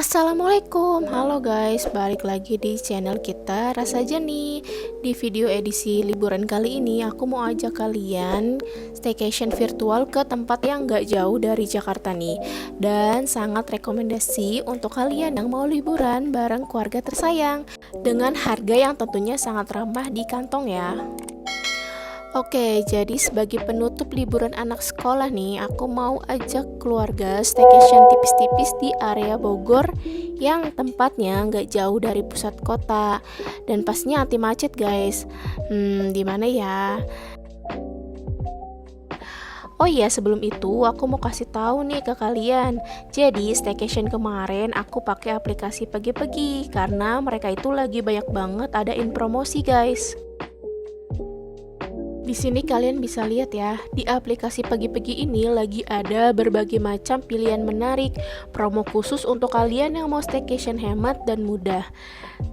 Assalamualaikum, halo guys, balik lagi di channel kita Rasa Jernih. Di video edisi liburan kali ini aku mau ajak kalian staycation virtual ke tempat yang gak jauh dari Jakarta nih. Dan sangat rekomendasi untuk kalian yang mau liburan bareng keluarga tersayang dengan harga yang tentunya sangat ramah di kantong ya. Oke, jadi sebagai penutup liburan anak sekolah nih, aku mau ajak keluarga staycation tipis-tipis di area Bogor yang tempatnya nggak jauh dari pusat kota dan pastinya anti macet guys. Di mana ya? Oh iya, sebelum itu aku mau kasih tahu nih ke kalian. Jadi staycation kemarin aku pakai aplikasi Pagi-Pagi karena mereka itu lagi banyak banget adain promosi guys. Di sini kalian bisa lihat ya, di aplikasi Pagi-Pagi ini lagi ada berbagai macam pilihan menarik, promo khusus untuk kalian yang mau staycation hemat dan mudah.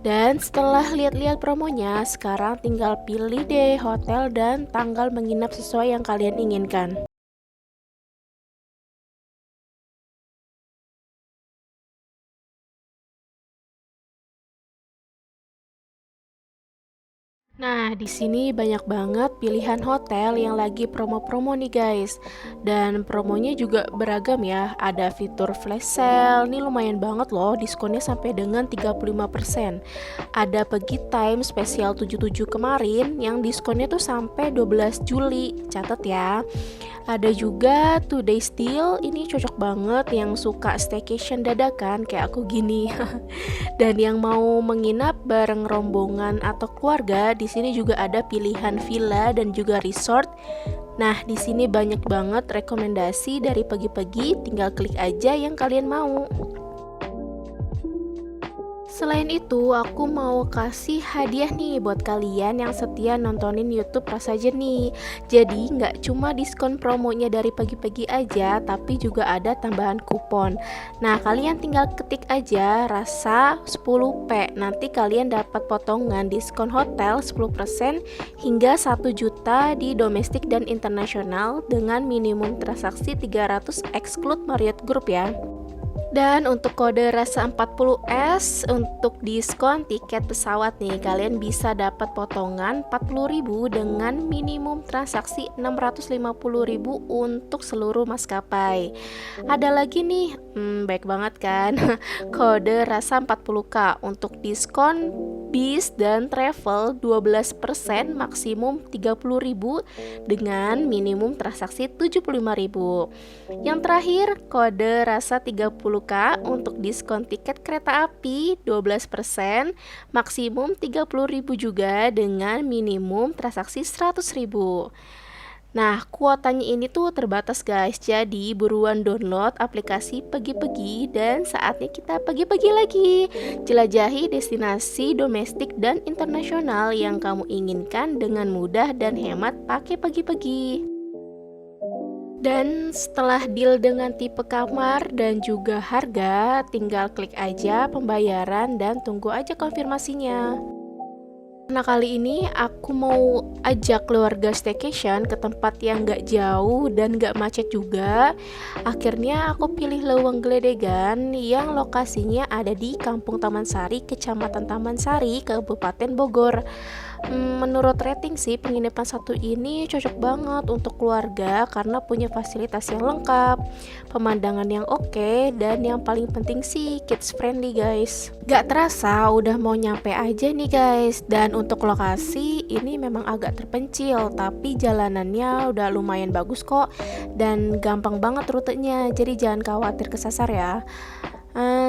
Dan setelah lihat-lihat promonya, sekarang tinggal pilih deh hotel dan tanggal menginap sesuai yang kalian inginkan. Nah, di sini banyak banget pilihan hotel yang lagi promo-promo nih guys. Dan promonya juga beragam ya. Ada fitur flash sale, ini lumayan banget loh, diskonnya sampai dengan 35%. Ada Pergi Time spesial 77 kemarin yang diskonnya tuh sampai 12 Juli. Catat ya. Ada juga Today Deal, ini cocok banget yang suka staycation dadakan kayak aku gini. Dan yang mau menginap bareng rombongan atau keluarga, di sini juga ada pilihan villa dan juga resort. Nah, di sini banyak banget rekomendasi dari Pagi-Pagi, tinggal klik aja yang kalian mau. Selain itu, aku mau kasih hadiah nih buat kalian yang setia nontonin YouTube Rasa Jernih. Jadi, nggak cuma diskon promonya dari Pagi-Pagi aja, tapi juga ada tambahan kupon. Nah, kalian tinggal ketik aja Rasa 10P. Nanti kalian dapat potongan diskon hotel 10% hingga 1 juta di domestik dan internasional dengan minimum transaksi 300 exclude Marriott Group ya. Dan untuk kode Rasa 40S untuk diskon tiket pesawat nih, kalian bisa dapat potongan 40.000 dengan minimum transaksi 650.000 untuk seluruh maskapai. Ada lagi nih, baik banget kan? Kode Rasa 40K untuk diskon bis dan travel 12% maksimum 30.000 dengan minimum transaksi 75.000. Yang terakhir, kode Rasa 30K untuk diskon tiket kereta api 12% maksimum 30.000 juga dengan minimum transaksi 100.000. Nah, kuotanya ini tuh terbatas guys, jadi buruan download aplikasi Pagi-Pagi dan saatnya kita pagi-pagi lagi. Jelajahi destinasi domestik dan internasional yang kamu inginkan dengan mudah dan hemat pakai Pagi-Pagi. Dan setelah deal dengan tipe kamar dan juga harga, tinggal klik aja pembayaran dan tunggu aja konfirmasinya. Nah, kali ini aku mau ajak keluarga staycation ke tempat yang gak jauh dan gak macet juga. Akhirnya aku pilih Leuweung Gledegan yang lokasinya ada di Kampung Taman Sari, Kecamatan Taman Sari, Kabupaten Bogor. Menurut rating sih, penginapan satu ini cocok banget untuk keluarga karena punya fasilitas yang lengkap, pemandangan yang oke, dan yang paling penting sih kids friendly guys. Gak terasa udah mau nyampe aja nih guys. Dan untuk lokasi ini memang agak terpencil, tapi jalanannya udah lumayan bagus kok dan gampang banget rutenya, jadi jangan khawatir kesasar ya.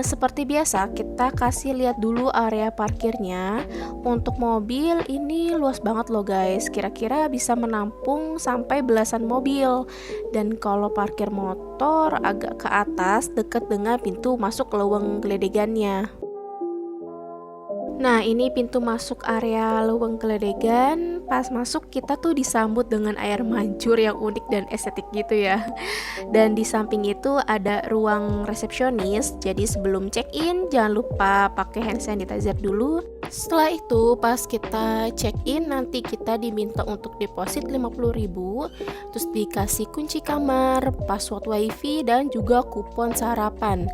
Seperti biasa, kita kasih lihat dulu area parkirnya. Untuk mobil ini luas banget loh guys, kira-kira bisa menampung sampai belasan mobil. Dan kalau parkir motor agak ke atas dekat dengan pintu masuk Leuweung Gledegannya. Nah, ini pintu masuk area Leuweung Gledegan. Pas masuk kita tuh disambut dengan air mancur yang unik dan estetik gitu ya. Dan di samping itu ada ruang resepsionis. Jadi sebelum check-in jangan lupa pakai hand sanitizer dulu. Setelah itu pas kita check-in nanti kita diminta untuk deposit 50.000, terus dikasih kunci kamar, password wifi dan juga kupon sarapan.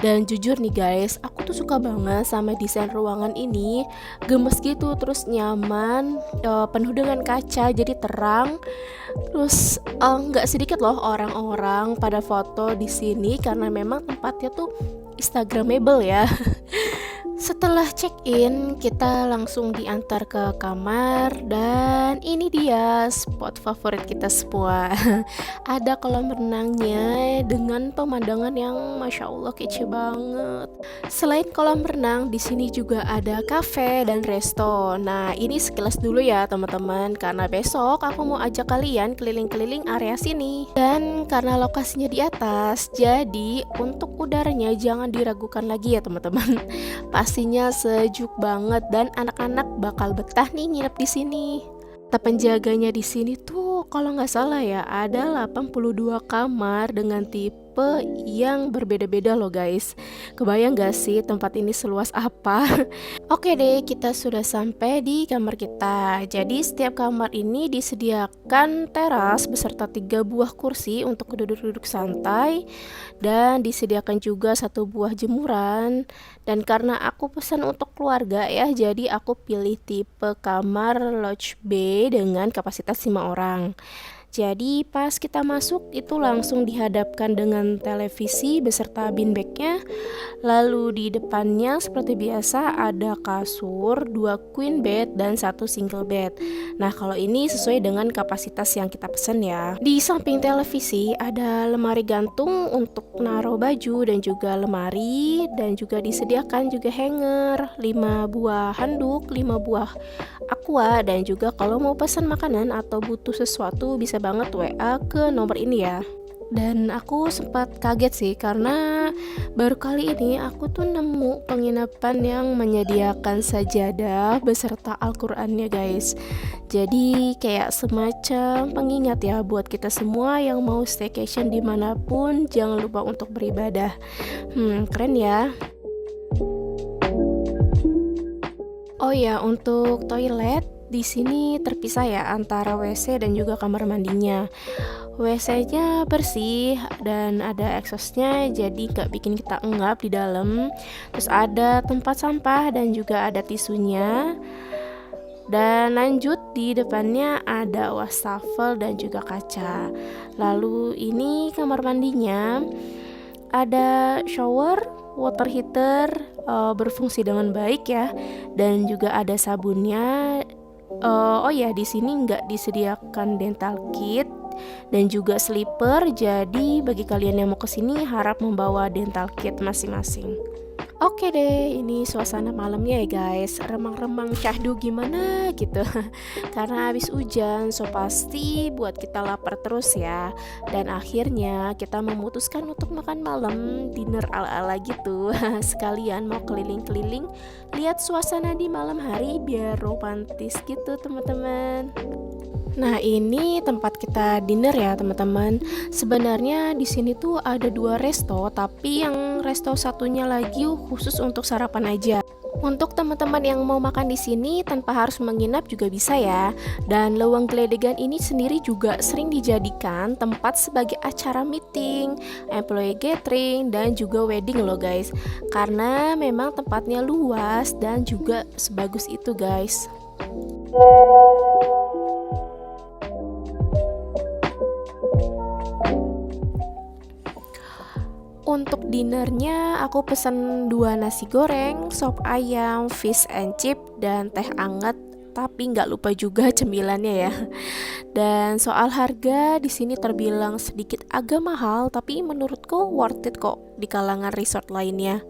Dan jujur nih guys, aku tuh suka banget sama desain ruangan ini. Gemes gitu, terus nyaman, penuh dengan kaca, jadi terang. Terus nggak sedikit loh orang-orang pada foto di sini karena memang tempatnya tuh Instagramable ya. Setelah check-in, kita langsung diantar ke kamar dan ini dia spot favorit kita semua. Ada kolam renangnya dengan pemandangan yang masya Allah kece banget. Selain kolam renang, di sini juga ada cafe dan resto. Nah, ini sekilas dulu ya teman-teman, karena besok aku mau ajak kalian keliling-keliling area sini. Dan karena lokasinya di atas, jadi untuk udaranya jangan diragukan lagi ya teman-teman. Pastinya sejuk banget dan anak-anak bakal betah nih nginep di sini. Penjaganya di sini tuh kalau nggak salah ya ada 82 kamar dengan tipe yang berbeda-beda loh guys. Kebayang gak sih tempat ini seluas apa? Oke deh, kita sudah sampai di kamar kita. Jadi setiap kamar ini disediakan teras beserta 3 buah kursi untuk duduk-duduk santai dan disediakan juga 1 buah jemuran. Dan karena aku pesan untuk keluarga ya, jadi aku pilih tipe kamar Lodge B dengan kapasitas 5 orang. Jadi pas kita masuk itu langsung dihadapkan dengan televisi beserta beanbagnya. Lalu di depannya seperti biasa ada kasur, 2 queen bed dan 1 single bed. Nah kalau ini sesuai dengan kapasitas yang kita pesan ya. Di samping televisi ada lemari gantung untuk naruh baju dan juga lemari. Dan juga disediakan juga hanger, 5 buah handuk, 5 buah aqua. Dan juga kalau mau pesan makanan atau butuh sesuatu bisa banget WA ke nomor ini ya. Dan aku sempat kaget sih karena baru kali ini aku tuh nemu penginapan yang menyediakan sajadah beserta Al-Qur'annya guys. Jadi kayak semacam pengingat ya buat kita semua yang mau staycation dimanapun, jangan lupa untuk beribadah. Keren ya. Oh ya, untuk toilet di sini terpisah ya antara WC dan juga kamar mandinya. WC-nya bersih dan ada exhaust-nya, jadi gak bikin kita engap di dalam. Terus ada tempat sampah dan juga ada tisunya. Dan lanjut di depannya ada wastafel dan juga kaca. Lalu ini kamar mandinya, ada shower, water heater, berfungsi dengan baik ya, dan juga ada sabunnya. Oh ya, di sini nggak disediakan dental kit dan juga slipper. Jadi bagi kalian yang mau kesini harap membawa dental kit masing-masing. Oke deh, ini suasana malamnya ya guys, remang-remang syahdu gimana gitu. Karena habis hujan, so pasti buat kita lapar terus ya. Dan akhirnya kita memutuskan untuk makan malam, dinner ala-ala gitu. Sekalian mau keliling-keliling, lihat suasana di malam hari biar romantis gitu teman-teman. Nah ini tempat kita dinner ya teman-teman. Sebenarnya di sini tuh ada 2 resto, tapi yang resto satunya lagi khusus untuk sarapan aja. Untuk teman-teman yang mau makan di sini tanpa harus menginap juga bisa ya. Dan Lewang Geledegan ini sendiri juga sering dijadikan tempat sebagai acara meeting, employee gathering, dan juga wedding loh guys. Karena memang tempatnya luas dan juga sebagus itu guys. Untuk dinernya aku pesen 2 nasi goreng, sop ayam, fish and chip, dan teh anget. Tapi nggak lupa juga cemilannya ya. Dan soal harga di sini terbilang sedikit agak mahal, tapi menurutku worth it kok di kalangan resort lainnya.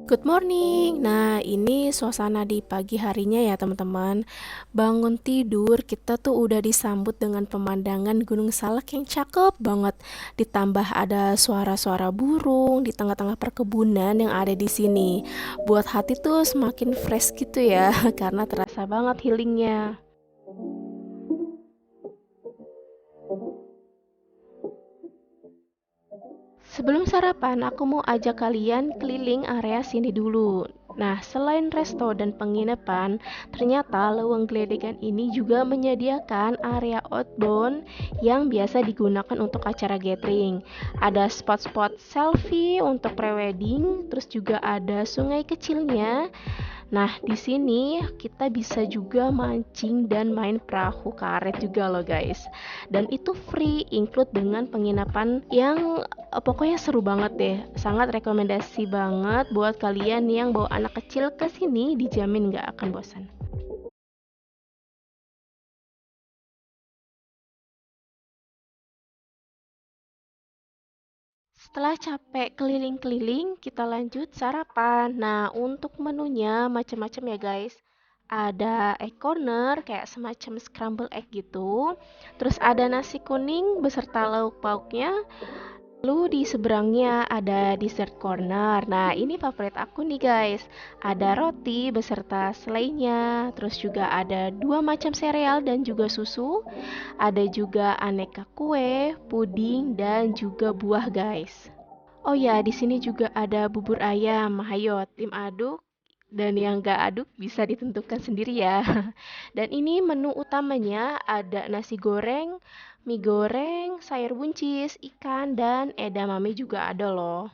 Good morning. Nah, ini suasana di pagi harinya ya, teman-teman. Bangun tidur, kita tuh udah disambut dengan pemandangan Gunung Salak yang cakep banget. Ditambah ada suara-suara burung di tengah-tengah perkebunan yang ada di sini. Buat hati tuh semakin fresh gitu ya, karena terasa banget healingnya. Sebelum sarapan, aku mau ajak kalian keliling area sini dulu. Nah, selain resto dan penginapan, ternyata Leweng Gledegan ini juga menyediakan area outbound yang biasa digunakan untuk acara gathering. Ada spot-spot selfie untuk prewedding, terus juga ada sungai kecilnya. Nah, di sini kita bisa juga mancing dan main perahu karet juga loh guys. Dan itu free, include dengan penginapan yang pokoknya seru banget deh. Sangat rekomendasi banget buat kalian yang bawa anak kecil ke sini, dijamin nggak akan bosan. Setelah capek keliling-keliling, kita lanjut sarapan. Nah, untuk menunya macam-macam ya guys. Ada egg corner kayak semacam scramble egg gitu. Terus ada nasi kuning beserta lauk pauknya. Lalu di seberangnya ada dessert corner. Nah, ini favorit aku nih guys. Ada roti beserta selainya. Terus juga ada dua macam sereal dan juga susu. Ada juga aneka kue, puding, dan juga buah guys. Oh ya, di sini juga ada bubur ayam. Hayo, tim aduk dan yang gak aduk bisa ditentukan sendiri ya. Dan ini menu utamanya ada nasi goreng, mie goreng, sayur buncis, ikan, dan edamame juga ada loh.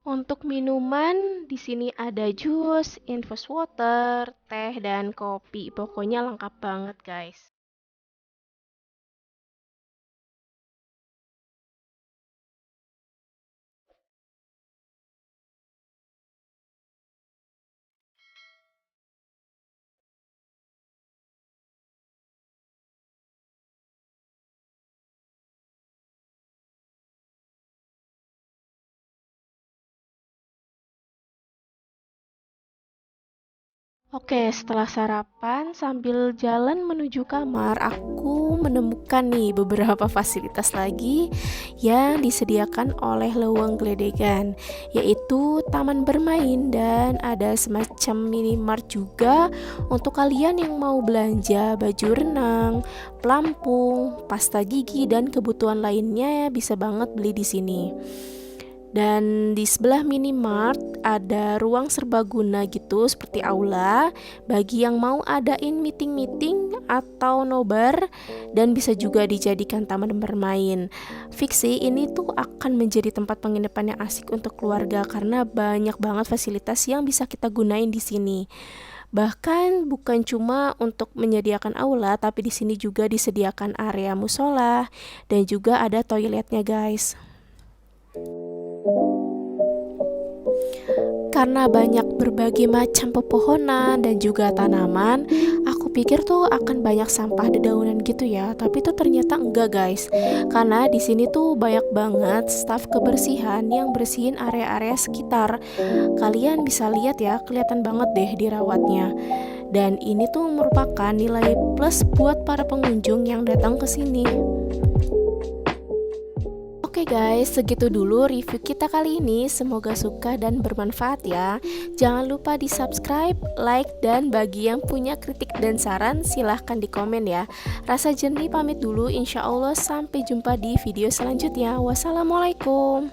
Untuk minuman, di sini ada jus, infus water, teh, dan kopi. Pokoknya lengkap banget guys. Oke, setelah sarapan sambil jalan menuju kamar, aku menemukan nih beberapa fasilitas lagi yang disediakan oleh Leweng Gledegan, yaitu taman bermain dan ada semacam minimart juga untuk kalian yang mau belanja baju renang, pelampung, pasta gigi dan kebutuhan lainnya ya bisa banget beli di sini. Dan di sebelah minimart ada ruang serbaguna gitu seperti aula bagi yang mau adain meeting-meeting atau nobar dan bisa juga dijadikan taman bermain. Fix sih ini tuh akan menjadi tempat penginapan yang asik untuk keluarga karena banyak banget fasilitas yang bisa kita gunain di sini. Bahkan bukan cuma untuk menyediakan aula, tapi di sini juga disediakan area musola dan juga ada toiletnya, guys. Karena banyak berbagai macam pepohonan dan juga tanaman, aku pikir tuh akan banyak sampah dedaunan gitu ya, tapi tuh ternyata enggak guys. Karena di sini tuh banyak banget staf kebersihan yang bersihin area-area sekitar. Kalian bisa lihat ya, kelihatan banget deh dirawatnya. Dan ini tuh merupakan nilai plus buat para pengunjung yang datang ke sini. Oke guys, segitu dulu review kita kali ini. Semoga suka dan bermanfaat ya. Jangan lupa di subscribe, like, dan bagi yang punya kritik dan saran silahkan di komen ya. Rasa jernih pamit dulu, insya Allah sampai jumpa di video selanjutnya. Wassalamualaikum.